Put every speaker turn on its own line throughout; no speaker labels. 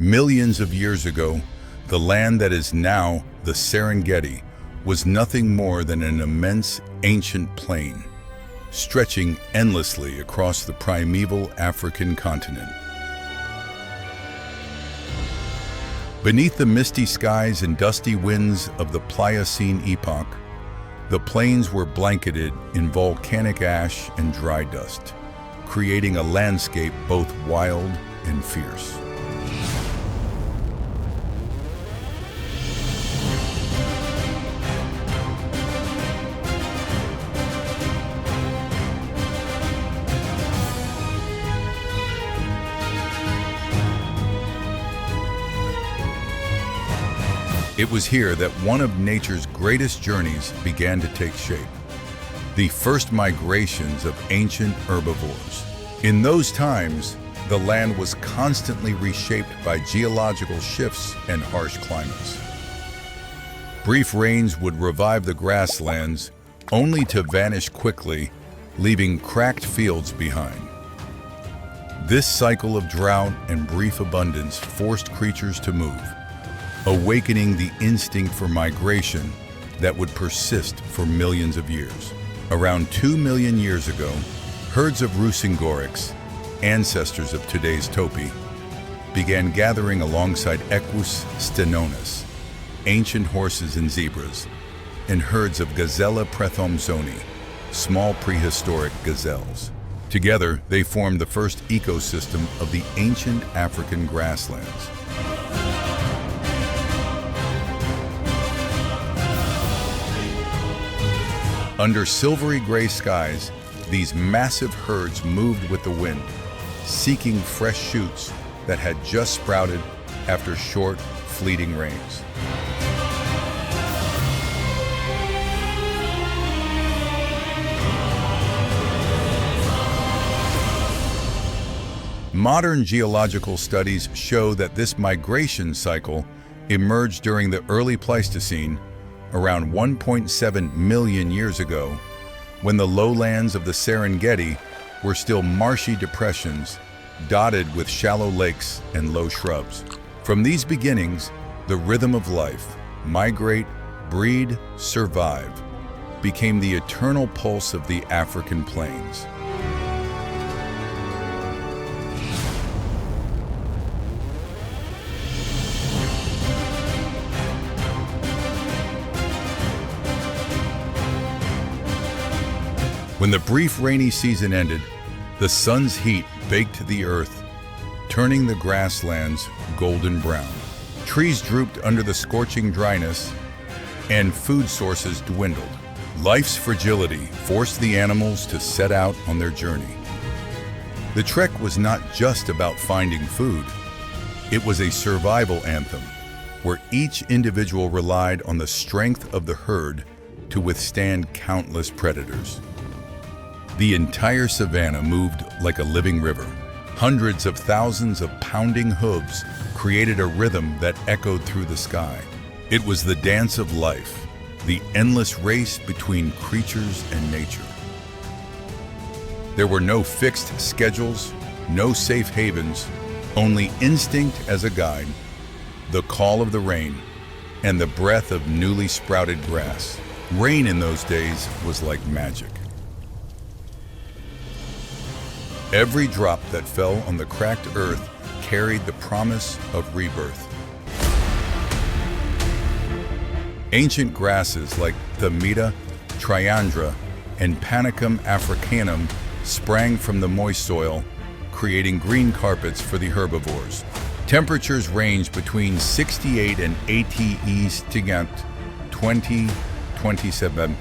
Millions of years ago, the land that is now the Serengeti was nothing more than an immense ancient plain, stretching endlessly across the primeval African continent. Beneath the misty skies and dusty winds of the Pliocene epoch, the plains were blanketed in volcanic ash and dry dust, creating a landscape both wild and fierce. It was here that one of nature's greatest journeys began to take shape, the first migrations of ancient herbivores. In those times, the land was constantly reshaped by geological shifts and harsh climates. Brief rains would revive the grasslands, only to vanish quickly, leaving cracked fields behind. This cycle of drought and brief abundance forced creatures to move, awakening the instinct for migration that would persist for millions of years. Around 2 million years ago, herds of Rusingoryx, ancestors of today's topi, began gathering alongside Equus, Stenonis, ancient horses and zebras, and herds of Gazella Praethomsoni, small prehistoric gazelles. Together, they formed the first ecosystem of the ancient African grasslands. Under silvery gray skies, these massive herds moved with the wind, seeking fresh shoots that had just sprouted after short, fleeting rains. Modern geological studies show that this migration cycle emerged during the early Pleistocene, around 1.7 million years ago, when the lowlands of the Serengeti were still marshy depressions dotted with shallow lakes and low shrubs. From these beginnings, the rhythm of life, migrate, breed, survive, became the eternal pulse of the African plains. When the brief rainy season ended, the sun's heat baked the earth, turning the grasslands golden brown. Trees drooped under the scorching dryness, and food sources dwindled. Life's fragility forced the animals to set out on their journey. The trek was not just about finding food. It was a survival anthem, where each individual relied on the strength of the herd to withstand countless predators. The entire savannah moved like a living river. Hundreds of thousands of pounding hooves created a rhythm that echoed through the sky. It was the dance of life, the endless race between creatures and nature. There were no fixed schedules, no safe havens, only instinct as a guide, the call of the rain, and the breath of newly sprouted grass. Rain in those days was like magic. Every drop that fell on the cracked earth carried the promise of rebirth. Ancient grasses like the Meta, Triandra, and Panicum africanum sprang from the moist soil, creating green carpets for the herbivores. Temperatures ranged between 68 and 80 stigant 27,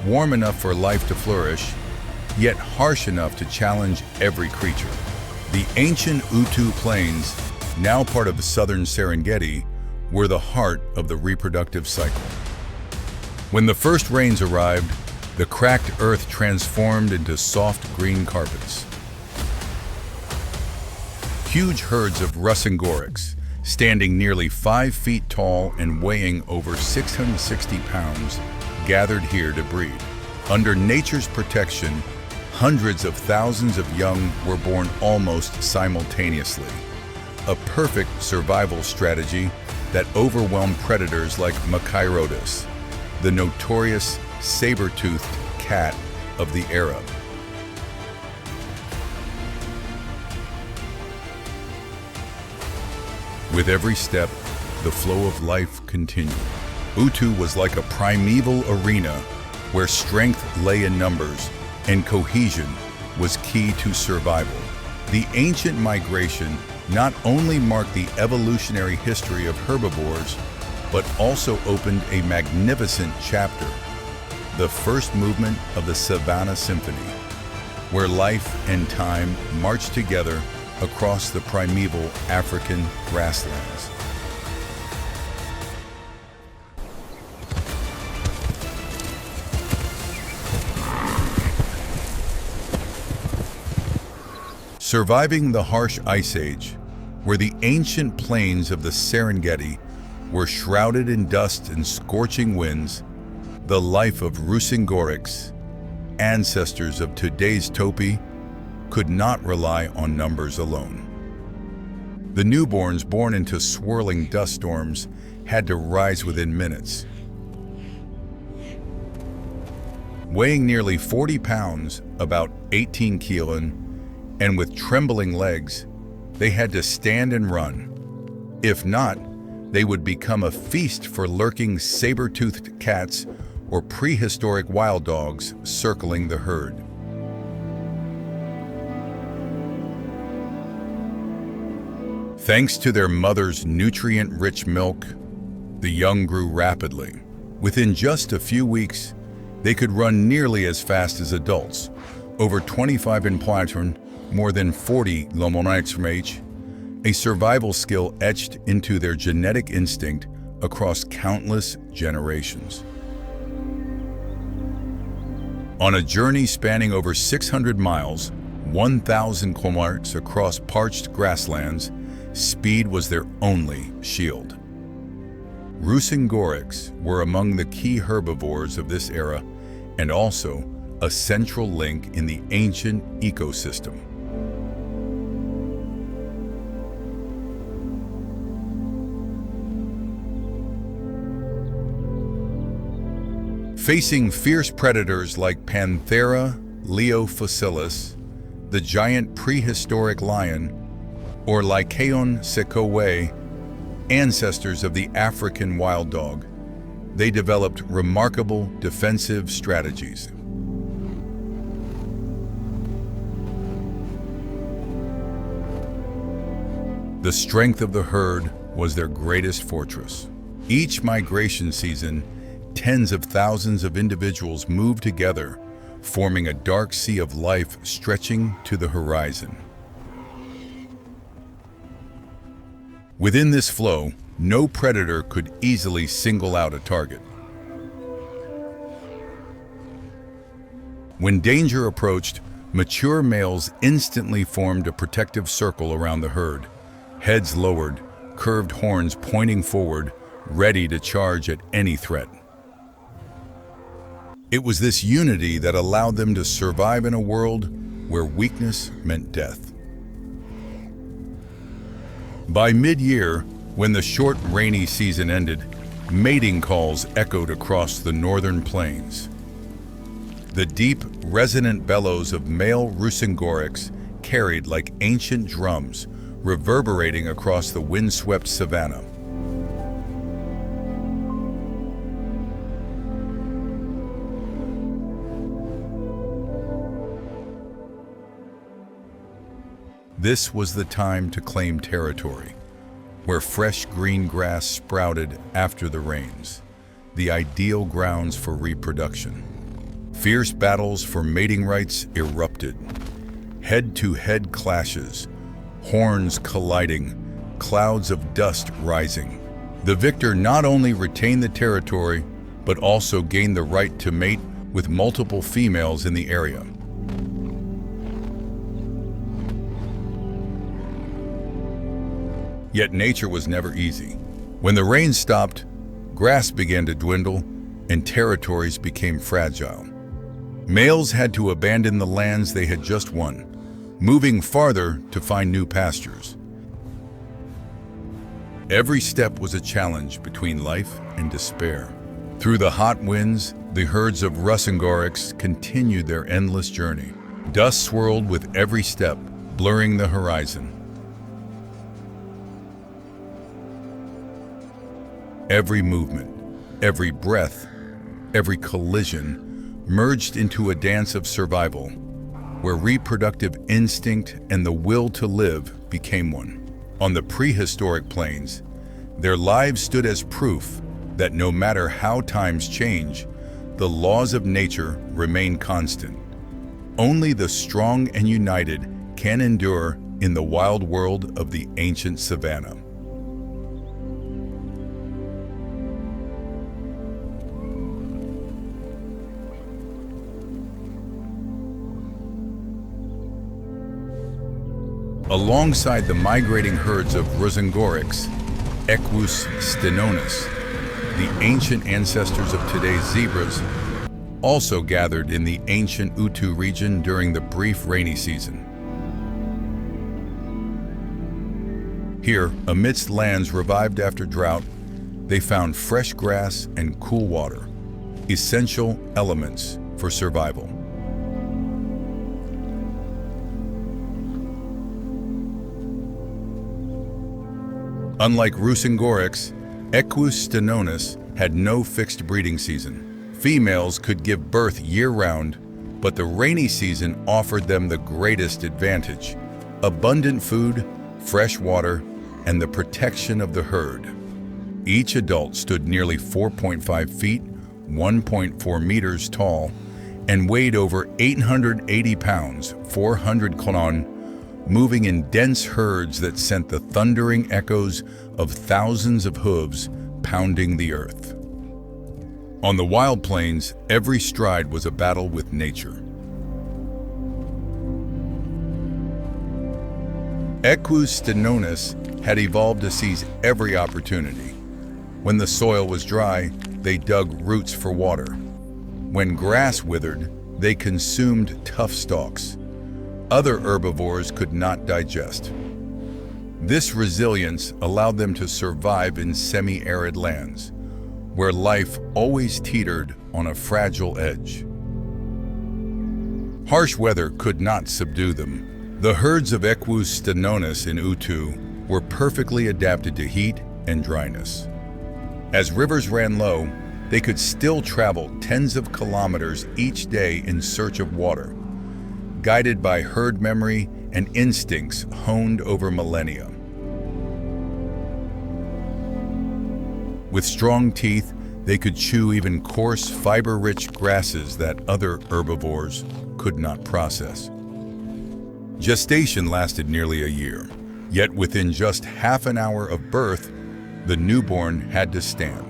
warm enough for life to flourish, yet harsh enough to challenge every creature. The ancient Utu Plains, now part of the southern Serengeti, were the heart of the reproductive cycle. When the first rains arrived, the cracked earth transformed into soft green carpets. Huge herds of Rusingoryx, standing nearly 5 feet tall and weighing over 660 pounds, gathered here to breed. Under nature's protection, hundreds of thousands of young were born almost simultaneously, a perfect survival strategy that overwhelmed predators like Machairodus, the notorious saber-toothed cat of the era. With every step, the flow of life continued. Utu was like a primeval arena where strength lay in numbers and cohesion was key to survival. The ancient migration not only marked the evolutionary history of herbivores, but also opened a magnificent chapter, the first movement of the Savannah Symphony, where life and time marched together across the primeval African grasslands. Surviving the harsh ice age, where the ancient plains of the Serengeti were shrouded in dust and scorching winds, the life of Rusingoryx, ancestors of today's topi, could not rely on numbers alone. The newborns born into swirling dust storms had to rise within minutes. Weighing nearly 40 pounds, about 18 kilon, and with trembling legs, they had to stand and run. If not, they would become a feast for lurking saber-toothed cats or prehistoric wild dogs circling the herd. Thanks to their mother's nutrient-rich milk, the young grew rapidly. Within just a few weeks, they could run nearly as fast as adults, over 25 in Pliocene, more than 40 lomonix, a survival skill etched into their genetic instinct across countless generations. On a journey spanning over 600 miles, 1,000 kilometers across parched grasslands, speed was their only shield. Rusingoryx were among the key herbivores of this era and also a central link in the ancient ecosystem. Facing fierce predators like Panthera leofossilis, the giant prehistoric lion, or Lycaon sequoiae, ancestors of the African wild dog, they developed remarkable defensive strategies. The strength of the herd was their greatest fortress. Each migration season, tens of thousands of individuals moved together, forming a dark sea of life stretching to the horizon. Within this flow, no predator could easily single out a target. When danger approached, mature males instantly formed a protective circle around the herd, heads lowered, curved horns pointing forward, ready to charge at any threat. It was this unity that allowed them to survive in a world where weakness meant death. By mid-year, when the short rainy season ended, mating calls echoed across the northern plains. The deep, resonant bellows of male Rusingoryx carried like ancient drums, reverberating across the windswept savannah. This was the time to claim territory, where fresh green grass sprouted after the rains, the ideal grounds for reproduction. Fierce battles for mating rights erupted. Head-to-head clashes, horns colliding, clouds of dust rising. The victor not only retained the territory, but also gained the right to mate with multiple females in the area. Yet nature was never easy. When the rain stopped, grass began to dwindle and territories became fragile. Males had to abandon the lands they had just won, moving farther to find new pastures. Every step was a challenge between life and despair. Through the hot winds, the herds of Rusingoryx continued their endless journey. Dust swirled with every step, blurring the horizon. Every movement, every breath, every collision merged into a dance of survival, where reproductive instinct and the will to live became one. On the prehistoric plains, their lives stood as proof that no matter how times change, the laws of nature remain constant. Only the strong and united can endure in the wild world of the ancient savannah. Alongside the migrating herds of Rusingoryx, Equus Stenonis, the ancient ancestors of today's zebras, also gathered in the ancient Utu region during the brief rainy season. Here, amidst lands revived after drought, they found fresh grass and cool water, essential elements for survival. Unlike Rusingoryx, Equus Stenonis had no fixed breeding season. Females could give birth year-round, but the rainy season offered them the greatest advantage: abundant food, fresh water, and the protection of the herd. Each adult stood nearly 4.5 feet, 1.4 meters tall, and weighed over 880 pounds, 400 kilon, moving in dense herds that sent the thundering echoes of thousands of hooves pounding the earth. On the wild plains, every stride was a battle with nature. Equus Stenonis had evolved to seize every opportunity. When the soil was dry, they dug roots for water. When grass withered, they consumed tough stalks other herbivores could not digest. This resilience allowed them to survive in semi-arid lands, where life always teetered on a fragile edge. Harsh weather could not subdue them. The herds of Equus Stenonis in Utu were perfectly adapted to heat and dryness. As rivers ran low, they could still travel tens of kilometers each day in search of water, guided by herd memory and instincts honed over millennia. With strong teeth, they could chew even coarse, fiber-rich grasses that other herbivores could not process. Gestation lasted nearly a year, yet within just half an hour of birth, the newborn had to stand.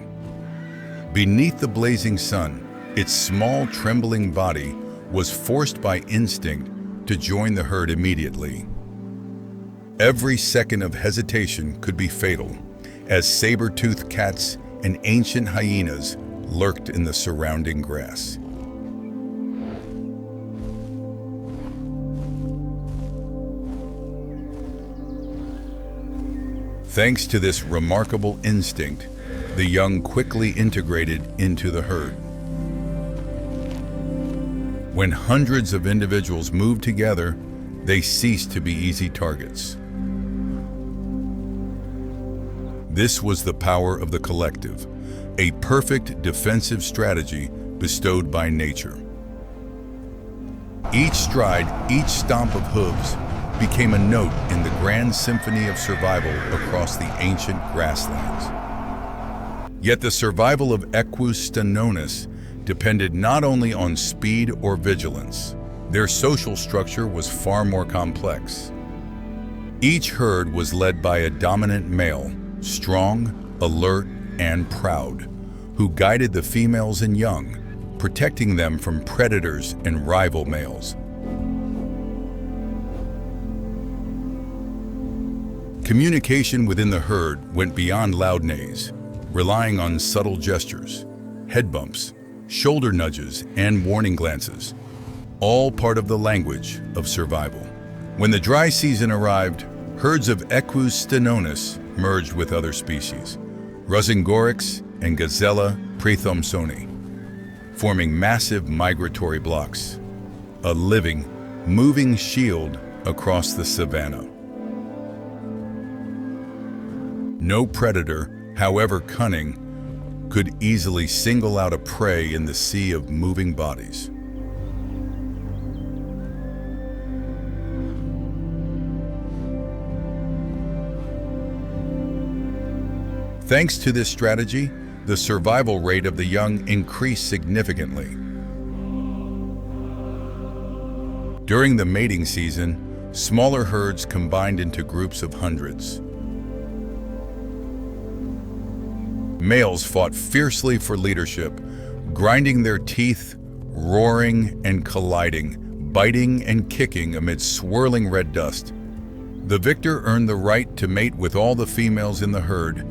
Beneath the blazing sun, its small, trembling body was forced by instinct to join the herd immediately. Every second of hesitation could be fatal, as saber-toothed cats and ancient hyenas lurked in the surrounding grass. Thanks to this remarkable instinct, the young quickly integrated into the herd. When hundreds of individuals moved together, they ceased to be easy targets. This was the power of the collective, a perfect defensive strategy bestowed by nature. Each stride, each stomp of hooves, became a note in the grand symphony of survival across the ancient grasslands. Yet the survival of Equus Stenonis depended not only on speed or vigilance. Their social structure was far more complex. Each herd was led by a dominant male, strong, alert, and proud, who guided the females and young, protecting them from predators and rival males. Communication within the herd went beyond loud neighs, relying on subtle gestures, head bumps, shoulder nudges, and warning glances, all part of the language of survival. When the dry season arrived, herds of Equus Stenonis merged with other species, Rusingoryx and Gazella Praethomsoni, forming massive migratory blocks, a living, moving shield across the savannah. No predator, however cunning, could easily single out a prey in the sea of moving bodies. Thanks to this strategy, the survival rate of the young increased significantly. During the mating season, smaller herds combined into groups of hundreds. Males fought fiercely for leadership, grinding their teeth, roaring and colliding, biting and kicking amid swirling red dust. The victor earned the right to mate with all the females in the herd,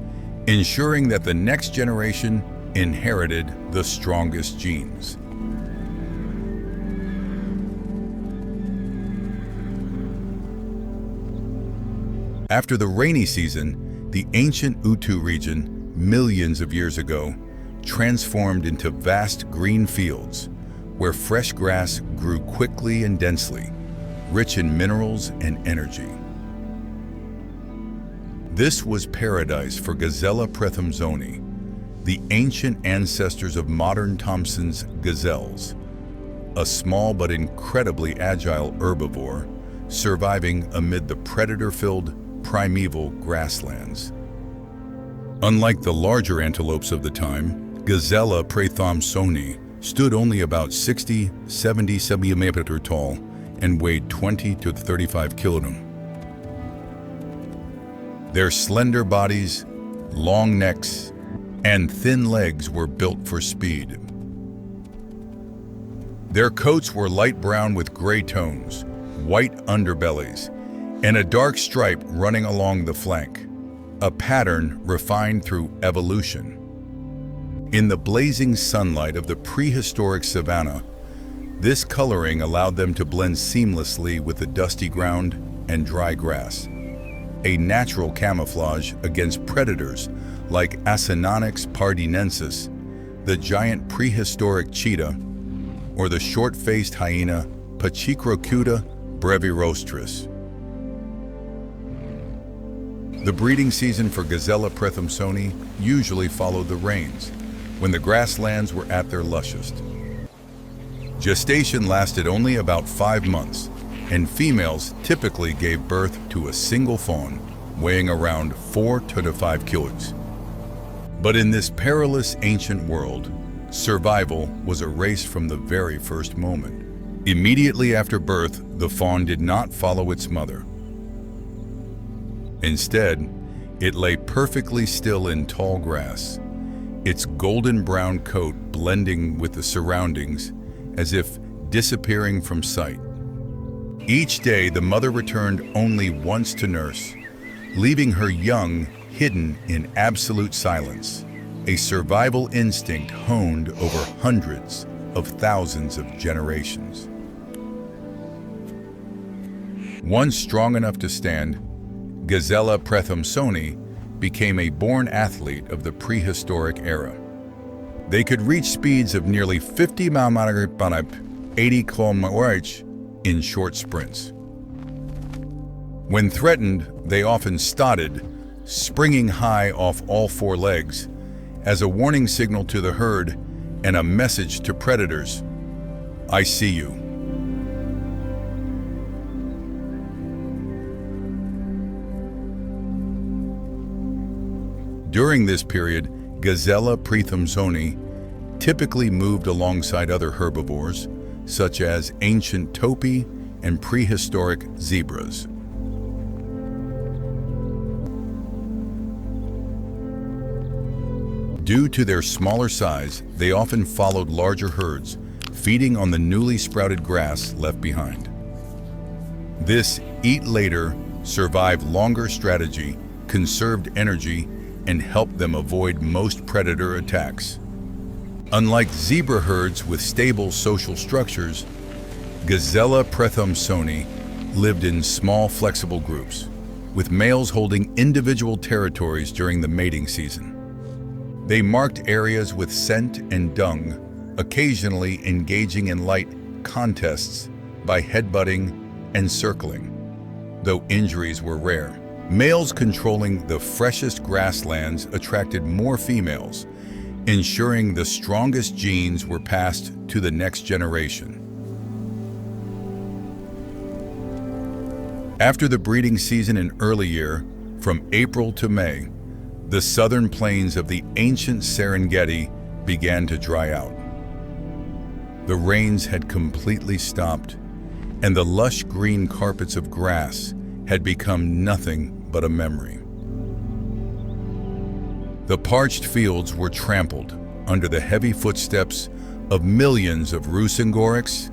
ensuring that the next generation inherited the strongest genes. After the rainy season, the ancient Utu region, millions of years ago, transformed into vast green fields where fresh grass grew quickly and densely, rich in minerals and energy. This was paradise for Gazella Praethomsoni, the ancient ancestors of modern Thomson's gazelles, a small but incredibly agile herbivore surviving amid the predator-filled primeval grasslands. Unlike the larger antelopes of the time, Gazella Praethomsoni stood only about 60–70 centimeters tall and weighed 20 to 35 kilograms. Their slender bodies, long necks, and thin legs were built for speed. Their coats were light brown with gray tones, white underbellies, and a dark stripe running along the flank, a pattern refined through evolution. In the blazing sunlight of the prehistoric savannah, this coloring allowed them to blend seamlessly with the dusty ground and dry grass, a natural camouflage against predators like Stenonis pardinensis, the giant prehistoric cheetah, or the short-faced hyena Pachyrhocutta brevirostris. The breeding season for Gazella Praethomsoni usually followed the rains, when the grasslands were at their lushest. Gestation lasted only about 5 months, and females typically gave birth to a single fawn, weighing around 4 to 5 kilos. But in this perilous ancient world, survival was a race from the very first moment. Immediately after birth, the fawn did not follow its mother. Instead, it lay perfectly still in tall grass, its golden brown coat blending with the surroundings as if disappearing from sight. Each day, the mother returned only once to nurse, leaving her young hidden in absolute silence, a survival instinct honed over hundreds of thousands of generations. Once strong enough to stand, Gazella Praethomsoni became a born athlete of the prehistoric era. They could reach speeds of nearly 50 miles/hour, 80 km/h in short sprints. When threatened, they often started, springing high off all 4 legs, as a warning signal to the herd and a message to predators: "I see you." During this period, Gazella Praethomsoni typically moved alongside other herbivores, such as ancient topi and prehistoric zebras. Due to their smaller size, they often followed larger herds, feeding on the newly sprouted grass left behind. This eat later, survive longer strategy conserved energy and helped them avoid most predator attacks. Unlike zebra herds with stable social structures, Gazella Praethomsoni lived in small, flexible groups, with males holding individual territories during the mating season. They marked areas with scent and dung, occasionally engaging in light contests by headbutting and circling, though injuries were rare. Males controlling the freshest grasslands attracted more females, ensuring the strongest genes were passed to the next generation. After the breeding season in early year, from April to May, the southern plains of the ancient Serengeti began to dry out. The rains had completely stopped, and the lush green carpets of grass had become nothing but a memory. The parched fields were trampled under the heavy footsteps of millions of Rusingoryx,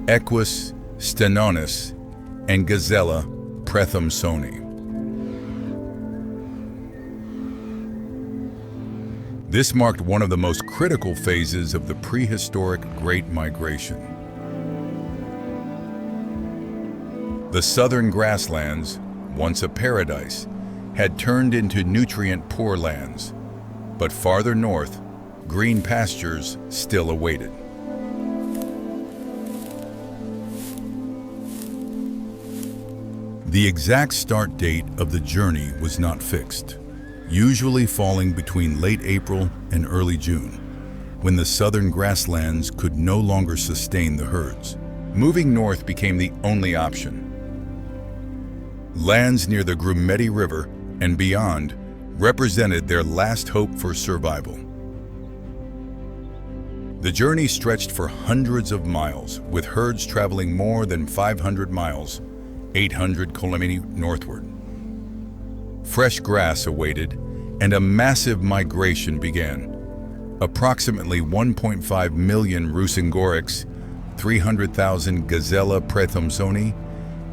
Equus, Stenonis, and Gazella, Praethomsoni. This marked one of the most critical phases of the Prehistoric Great Migration. The southern grasslands, once a paradise, had turned into nutrient-poor lands, but farther north, green pastures still awaited. The exact start date of the journey was not fixed, usually falling between late April and early June, when the southern grasslands could no longer sustain the herds. Moving north became the only option. Lands near the Grumeti River and beyond represented their last hope for survival. The journey stretched for hundreds of miles, with herds traveling more than 500 miles, 800 kilometers northward. Fresh grass awaited, and a massive migration began. Approximately 1.5 million Rusingoryx, 300,000 Gazella Praethomsoni,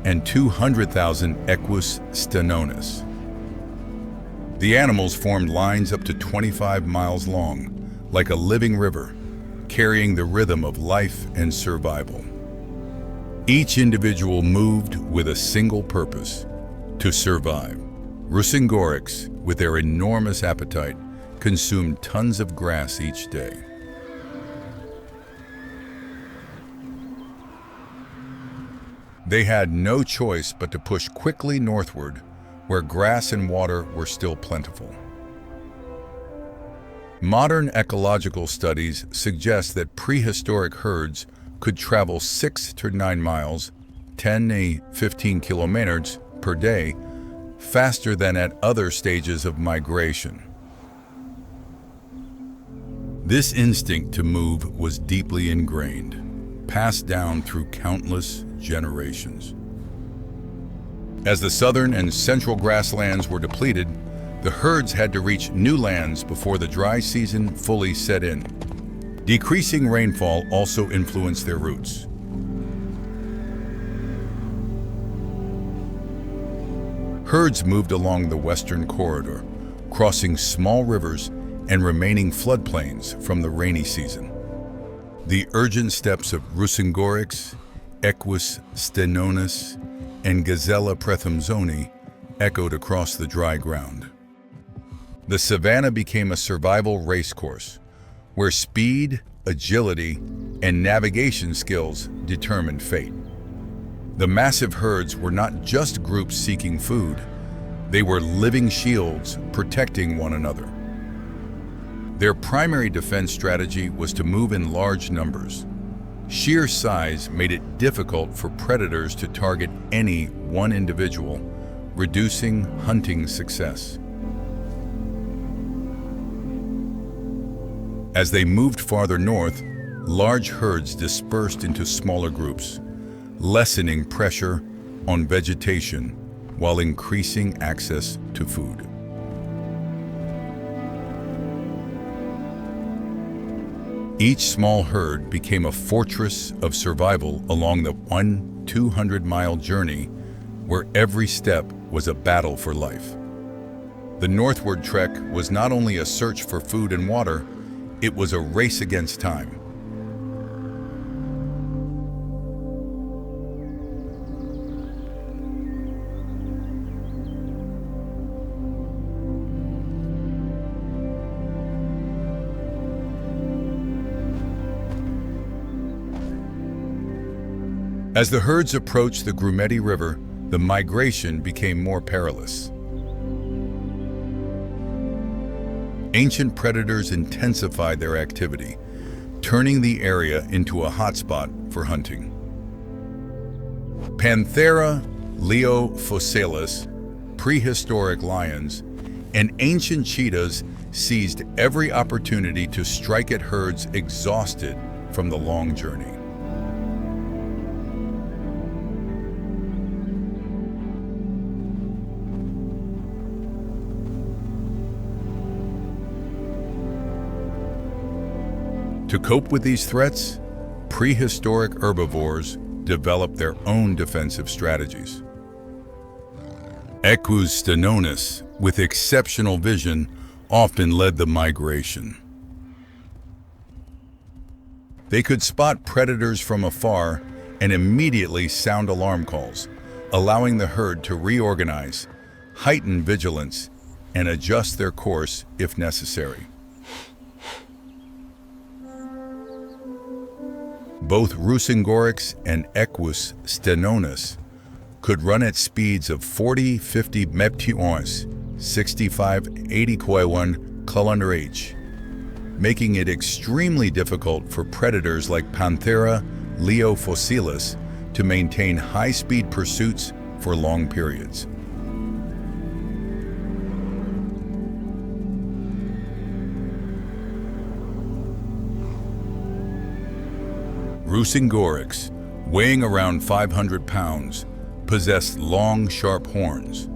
and 200,000 Equus Stenonis. The animals formed lines up to 25 miles long, like a living river, carrying the rhythm of life and survival. Each individual moved with a single purpose: to survive. Rusingoryx, with their enormous appetite, consumed tons of grass each day. They had no choice but to push quickly northward, where grass and water were still plentiful. Modern ecological studies suggest that prehistoric herds could travel 6 to 9 miles, 10 to 15 kilometers per day, faster than at other stages of migration. This instinct to move was deeply ingrained, passed down through countless generations. As the southern and central grasslands were depleted, the herds had to reach new lands before the dry season fully set in. Decreasing rainfall also influenced their routes. Herds moved along the western corridor, crossing small rivers and remaining floodplains from the rainy season. The urgent steps of Rusingoryx, Equus Stenonis, and Gazella Praethomsoni echoed across the dry ground. The savannah became a survival racecourse, where speed, agility, and navigation skills determined fate. The massive herds were not just groups seeking food, they were living shields protecting one another. Their primary defense strategy was to move in large numbers. Sheer size made it difficult for predators to target any one individual, reducing hunting success. As they moved farther north, large herds dispersed into smaller groups, lessening pressure on vegetation while increasing access to food. Each small herd became a fortress of survival along the 200-mile journey, where every step was a battle for life. The northward trek was not only a search for food and water, it was a race against time. As the herds approached the Grumeti River, the migration became more perilous. Ancient predators intensified their activity, turning the area into a hotspot for hunting. Panthera leofossilis, prehistoric lions, and ancient cheetahs seized every opportunity to strike at herds exhausted from the long journey. To cope with these threats, prehistoric herbivores developed their own defensive strategies. Equus Stenonis, with exceptional vision, often led the migration. They could spot predators from afar and immediately sound alarm calls, allowing the herd to reorganize, heighten vigilance, and adjust their course if necessary. Both Rusingoryx and Equus Stenonis could run at speeds of 40-50 mph, 65-80 km/h, making it extremely difficult for predators like Panthera leofossilis to maintain high-speed pursuits for long periods. Rusingoryx, weighing around 500 pounds, possessed long, sharp horns.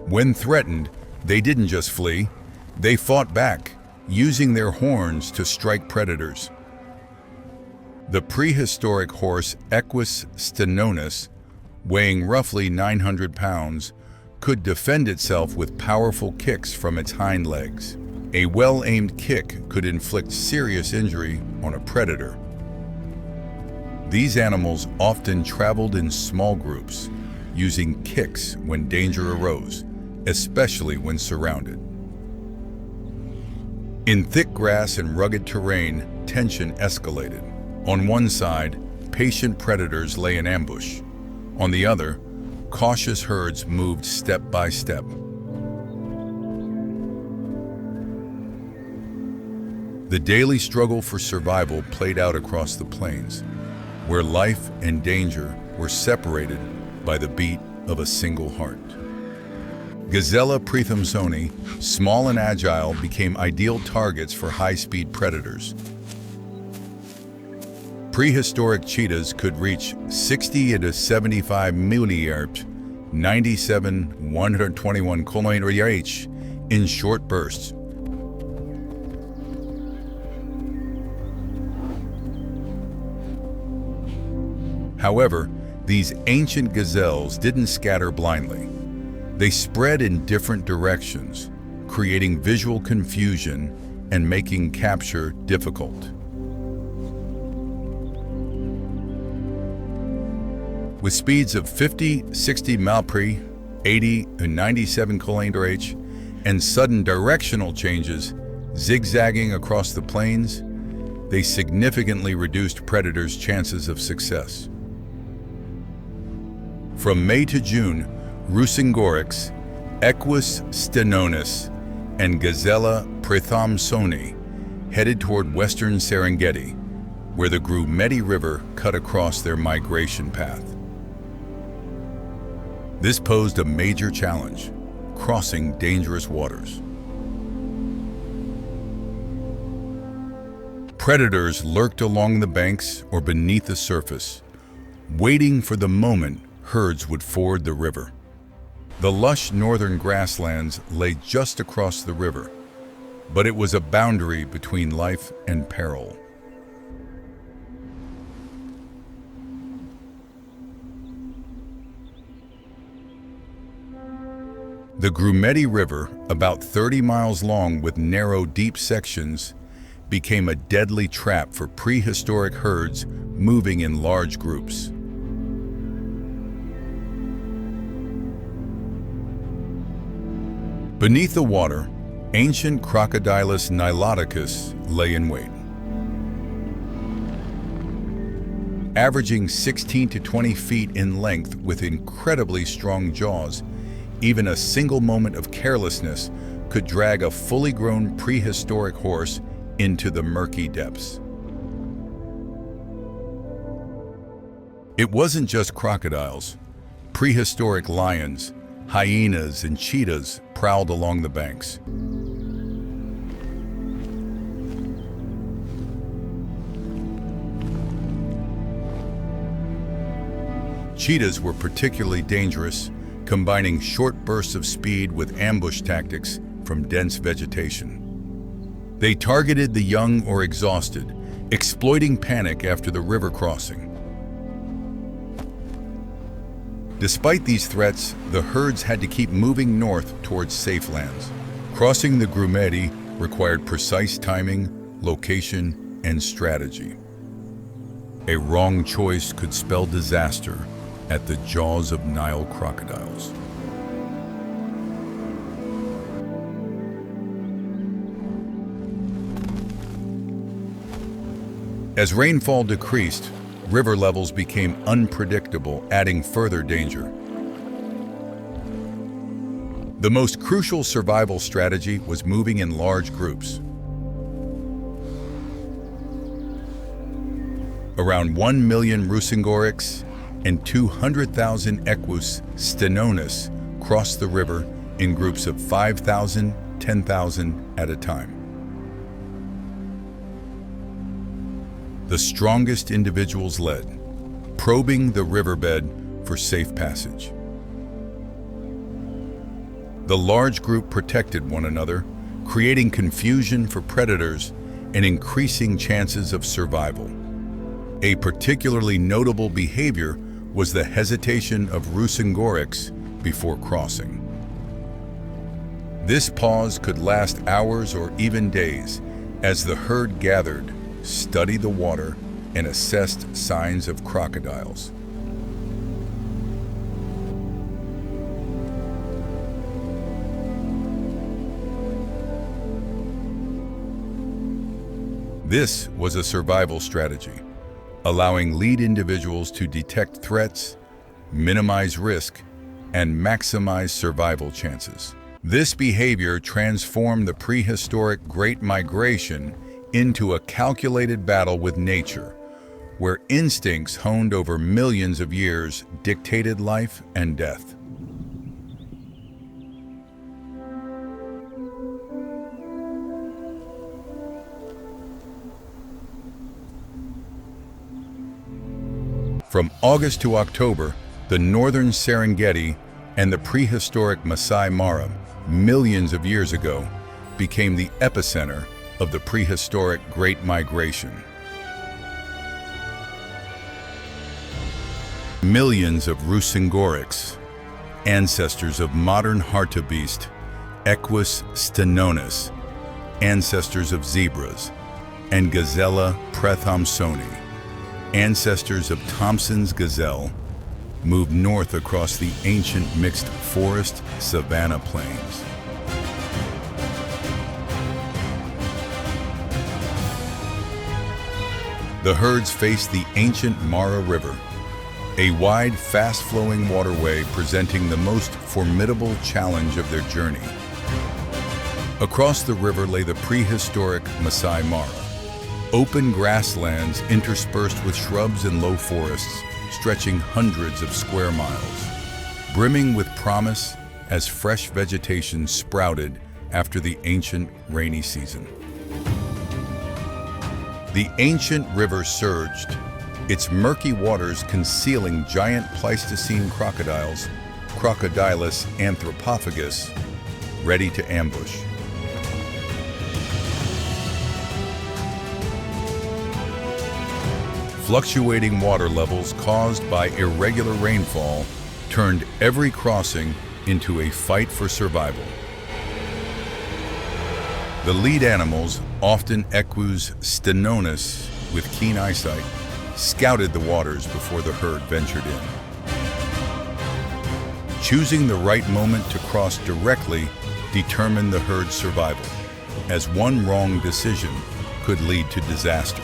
When threatened, they didn't just flee, they fought back, using their horns to strike predators. The prehistoric horse Equus Stenonis, weighing roughly 900 pounds, could defend itself with powerful kicks from its hind legs. A well-aimed kick could inflict serious injury on a predator. These animals often traveled in small groups, using kicks when danger arose, especially when surrounded. In thick grass and rugged terrain, tension escalated. On one side, patient predators lay in ambush. On the other, cautious herds moved step by step. The daily struggle for survival played out across the plains, where life and danger were separated by the beat of a single heart. Gazella Praethomsoni, small and agile, became ideal targets for high-speed predators. Prehistoric cheetahs could reach 60 to 75 mph, 121 km/h in short bursts. However, these ancient gazelles didn't scatter blindly. They spread in different directions, creating visual confusion and making capture difficult. With speeds of 50-60 mph, 80 to 97 km/h, and sudden directional changes, zigzagging across the plains, they significantly reduced predators' chances of success. From May to June, Rusingoryx, Equus Stenonis, and Gazella Praethomsoni headed toward western Serengeti, where the Grumeti River cut across their migration path. This posed a major challenge, crossing dangerous waters. Predators lurked along the banks or beneath the surface, waiting for the moment herds would ford the river. The lush northern grasslands lay just across the river, but it was a boundary between life and peril. The Grumeti River, about 30 miles long with narrow, deep sections, became a deadly trap for prehistoric herds moving in large groups. Beneath the water, ancient Crocodilus niloticus lay in wait. Averaging 16 to 20 feet in length with incredibly strong jaws, even a single moment of carelessness could drag a fully grown prehistoric horse into the murky depths. It wasn't just crocodiles. Prehistoric lions, hyenas, and cheetahs prowled along the banks. Cheetahs were particularly dangerous, combining short bursts of speed with ambush tactics from dense vegetation. They targeted the young or exhausted, exploiting panic after the river crossing. Despite these threats, the herds had to keep moving north towards safe lands. Crossing the Grumeti required precise timing, location, and strategy. A wrong choice could spell disaster at the jaws of Nile crocodiles. As rainfall decreased, river levels became unpredictable, adding further danger. The most crucial survival strategy was moving in large groups. Around 1 million Rusingoryx and 200,000 Equus Stenonis crossed the river in groups of 5,000, 10,000 at a time. The strongest individuals led, probing the riverbed for safe passage. The large group protected one another, creating confusion for predators and increasing chances of survival. A particularly notable behavior was the hesitation of Rusingoryx before crossing. This pause could last hours or even days as the herd gathered, studied the water, and assessed signs of crocodiles. This was a survival strategy, allowing lead individuals to detect threats, minimize risk, and maximize survival chances. This behavior transformed the prehistoric Great Migration into a calculated battle with nature, where instincts honed over millions of years dictated life and death. From August to October, the northern Serengeti and the prehistoric Masai Mara, millions of years ago, became the epicenter of the prehistoric Great Migration. Millions of Rusingoryx, ancestors of modern hartebeest, Equus Stenonis, ancestors of zebras, and Gazella Praethomsoni, ancestors of Thomson's gazelle, moved north across the ancient mixed forest savannah plains. The herds faced the ancient Mara River, a wide, fast-flowing waterway presenting the most formidable challenge of their journey. Across the river lay the prehistoric Masai Mara, open grasslands interspersed with shrubs and low forests stretching hundreds of square miles, brimming with promise as fresh vegetation sprouted after the ancient rainy season. The ancient river surged, its murky waters concealing giant Pleistocene crocodiles, Crocodylus anthropophagus, ready to ambush. Fluctuating water levels caused by irregular rainfall turned every crossing into a fight for survival. The lead animals, often Equus Stenonis with keen eyesight, scouted the waters before the herd ventured in. Choosing the right moment to cross directly determined the herd's survival, as one wrong decision could lead to disaster.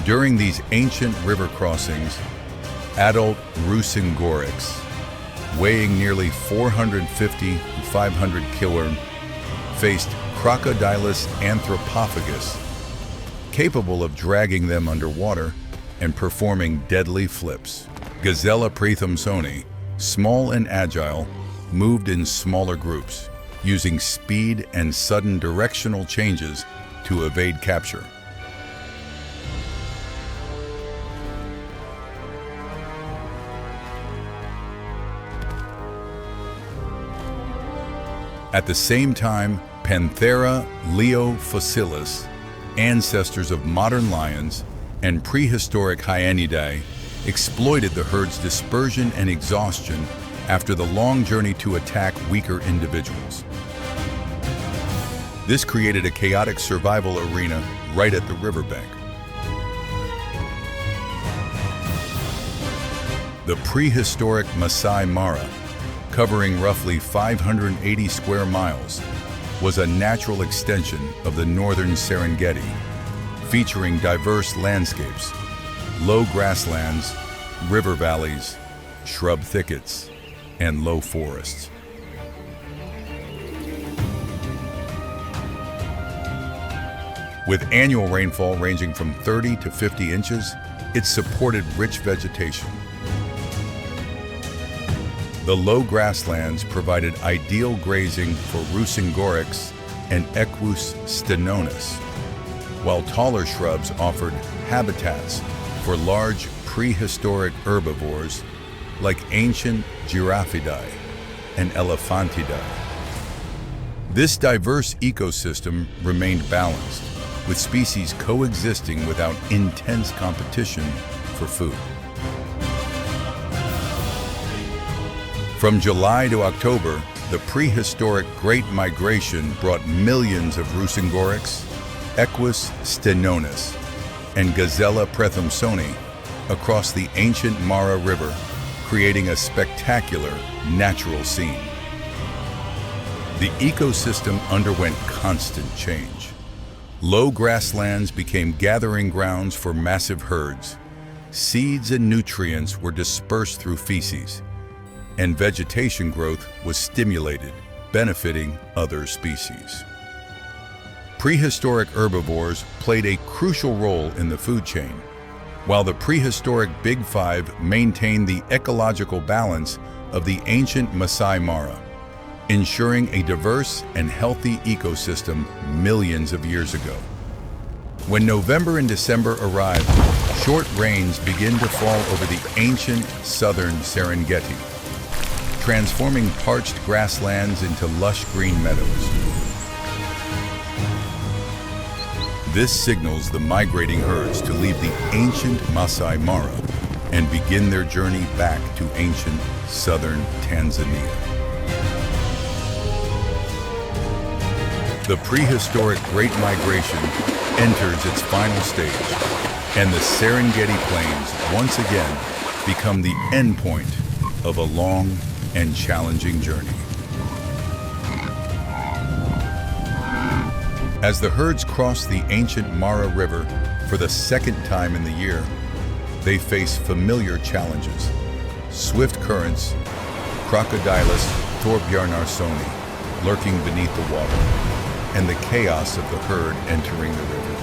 During these ancient river crossings, adult Rusingoryx, weighing nearly 450 to 500 kg, faced Crocodylus anthropophagus, capable of dragging them underwater and performing deadly flips. Gazella Praethomsoni, small and agile, moved in smaller groups, using speed and sudden directional changes to evade capture. At the same time, Panthera leofossilis, ancestors of modern lions, and prehistoric hyenidae, exploited the herd's dispersion and exhaustion after the long journey to attack weaker individuals. This created a chaotic survival arena right at the riverbank. The prehistoric Masai Mara, covering roughly 580 square miles, was a natural extension of the northern Serengeti, featuring diverse landscapes, low grasslands, river valleys, shrub thickets, and low forests. With annual rainfall ranging from 30 to 50 inches, it supported rich vegetation. The low grasslands provided ideal grazing for Rusingoryx and Equus Stenonis, while taller shrubs offered habitats for large prehistoric herbivores like ancient Giraffidae and Elephantidae. This diverse ecosystem remained balanced, with species coexisting without intense competition for food. From July to October, the Prehistoric Great Migration brought millions of Rusingoryx, Equus Stenonis, and Gazella Praethomsoni across the ancient Mara River, creating a spectacular natural scene. The ecosystem underwent constant change. Low grasslands became gathering grounds for massive herds. Seeds and nutrients were dispersed through feces, and vegetation growth was stimulated, benefiting other species. Prehistoric herbivores played a crucial role in the food chain, while the prehistoric Big Five maintained the ecological balance of the ancient Masai Mara, ensuring a diverse and healthy ecosystem millions of years ago. When November and December arrived, short rains began to fall over the ancient southern Serengeti, transforming parched grasslands into lush green meadows. This signals the migrating herds to leave the ancient Masai Mara and begin their journey back to ancient southern Tanzania. The prehistoric Great Migration enters its final stage, and the Serengeti Plains once again become the endpoint of a long and challenging journey. As the herds cross the ancient Mara River for the second time in the year, they face familiar challenges: swift currents, Crocodylus thorbjarnarsoni lurking beneath the water, and the chaos of the herd entering the river.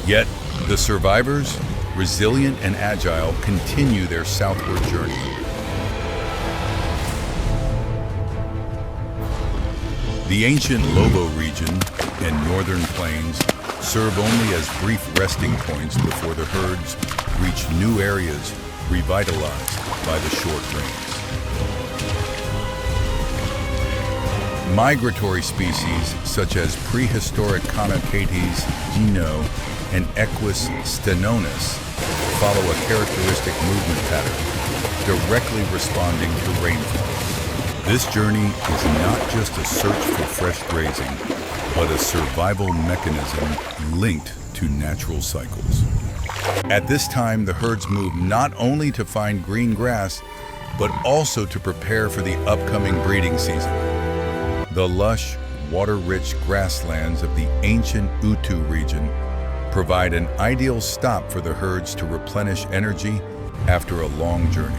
Yet, the survivors, resilient and agile, continue their southward journey. The ancient Lobo region and northern plains serve only as brief resting points before the herds reach new areas revitalized by the short rains. Migratory species such as prehistoric Conocates gino and Equus stenonis follow a characteristic movement pattern, directly responding to rainfall. This journey is not just a search for fresh grazing, but a survival mechanism linked to natural cycles. At this time, the herds move not only to find green grass, but also to prepare for the upcoming breeding season. The lush, water-rich grasslands of the ancient Utu region provide an ideal stop for the herds to replenish energy after a long journey,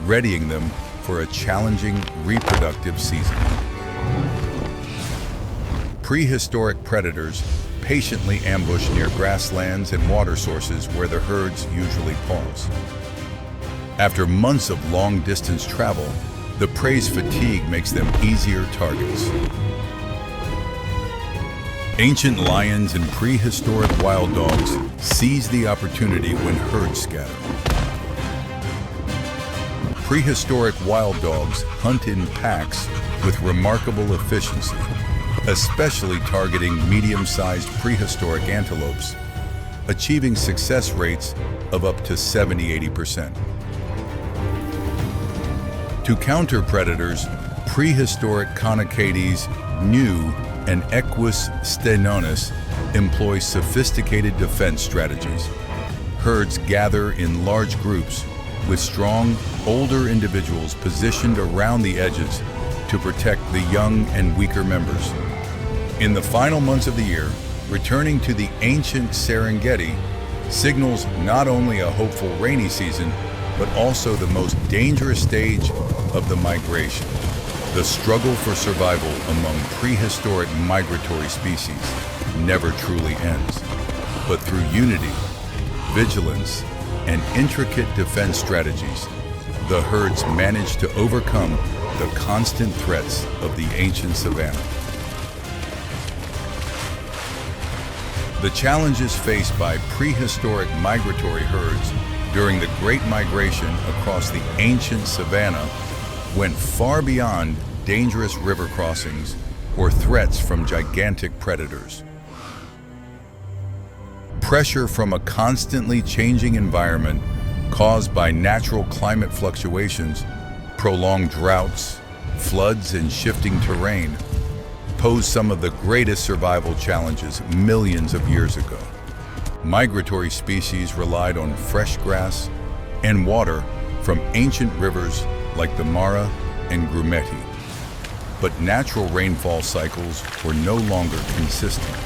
readying them for a challenging reproductive season. Prehistoric predators patiently ambush near grasslands and water sources where the herds usually pause. After months of long-distance travel, the prey's fatigue makes them easier targets. Ancient lions and prehistoric wild dogs seize the opportunity when herds scatter. Prehistoric wild dogs hunt in packs with remarkable efficiency, especially targeting medium-sized prehistoric antelopes, achieving success rates of up to 70–80%. To counter predators, prehistoric conocades Gnu and Equus Stenonis employ sophisticated defense strategies. Herds gather in large groups with strong, older individuals positioned around the edges to protect the young and weaker members. In the final months of the year, returning to the ancient Serengeti signals not only a hopeful rainy season, but also the most dangerous stage of the migration. The struggle for survival among prehistoric migratory species never truly ends. But through unity, vigilance, and intricate defense strategies, the herds manage to overcome the constant threats of the ancient savannah. The challenges faced by prehistoric migratory herds during the Great Migration across the ancient savannah went far beyond dangerous river crossings or threats from gigantic predators. Pressure from a constantly changing environment caused by natural climate fluctuations, prolonged droughts, floods, and shifting terrain posed some of the greatest survival challenges millions of years ago. Migratory species relied on fresh grass and water from ancient rivers like the Mara and Grumeti. But natural rainfall cycles were no longer consistent.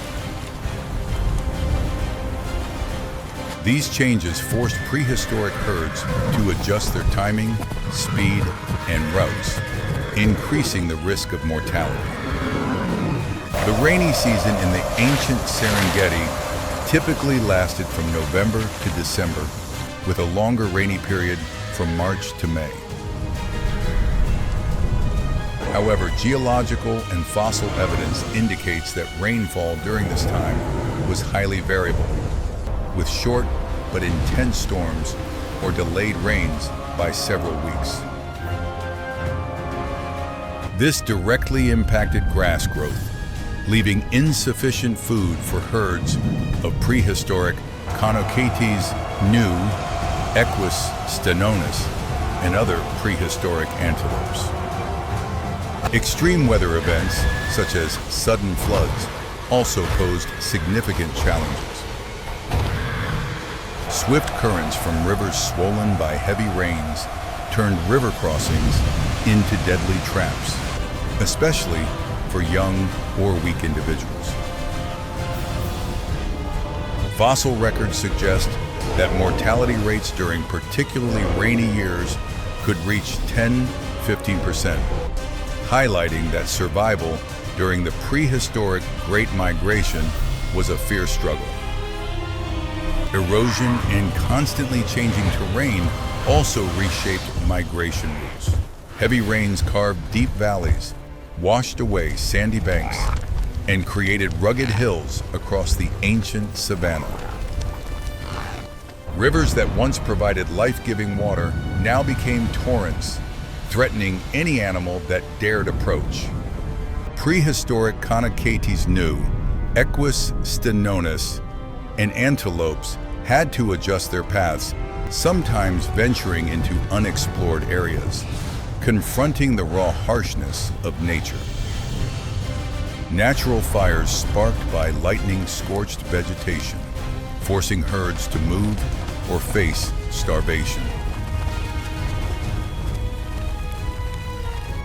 These changes forced prehistoric herds to adjust their timing, speed, and routes, increasing the risk of mortality. The rainy season in the ancient Serengeti typically lasted from November to December, with a longer rainy period from March to May. However, geological and fossil evidence indicates that rainfall during this time was highly variable, with short but intense storms or delayed rains by several weeks. This directly impacted grass growth, leaving insufficient food for herds of prehistoric Conocates Gnu, Equus Stenonis, and other prehistoric antelopes. Extreme weather events, such as sudden floods, also posed significant challenges. Swift currents from rivers swollen by heavy rains turned river crossings into deadly traps, especially for young or weak individuals. Fossil records suggest that mortality rates during particularly rainy years could reach 10–15%, highlighting that survival during the prehistoric Great Migration was a fierce struggle. Erosion and constantly changing terrain also reshaped migration routes. Heavy rains carved deep valleys, washed away sandy banks, and created rugged hills across the ancient savannah. Rivers that once provided life-giving water now became torrents, threatening any animal that dared approach. Prehistoric Conocates Gnu, Equus Stenonis, and antelopes had to adjust their paths, sometimes venturing into unexplored areas, confronting the raw harshness of nature. Natural fires sparked by lightning-scorched vegetation, forcing herds to move or face starvation.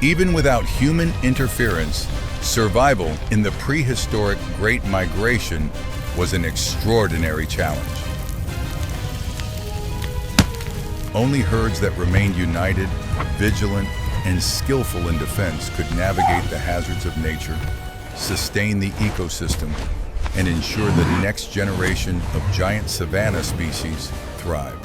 Even without human interference, survival in the prehistoric Great Migration was an extraordinary challenge. Only herds that remained united, vigilant, and skillful in defense could navigate the hazards of nature, sustain the ecosystem, and ensure the next generation of giant savanna species thrived.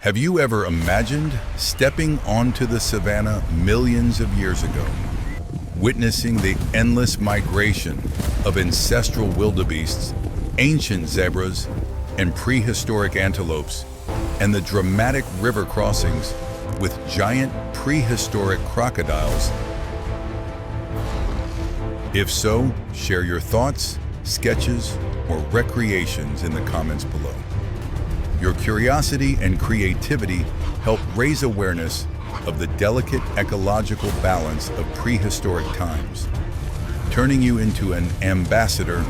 Have you ever imagined stepping onto the savanna millions of years ago, witnessing the endless migration of ancestral wildebeests, ancient zebras, and prehistoric antelopes, and the dramatic river crossings with giant prehistoric crocodiles? If so, share your thoughts, sketches, or recreations in the comments below. Your curiosity and creativity help raise awareness of the delicate ecological balance of prehistoric times, turning you into an ambassador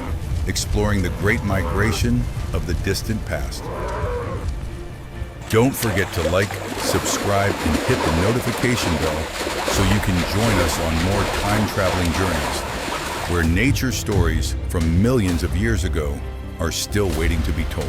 exploring the Great Migration of the distant past. Don't forget to like, subscribe, and hit the notification bell so you can join us on more time-traveling journeys, where nature stories from millions of years ago are still waiting to be told.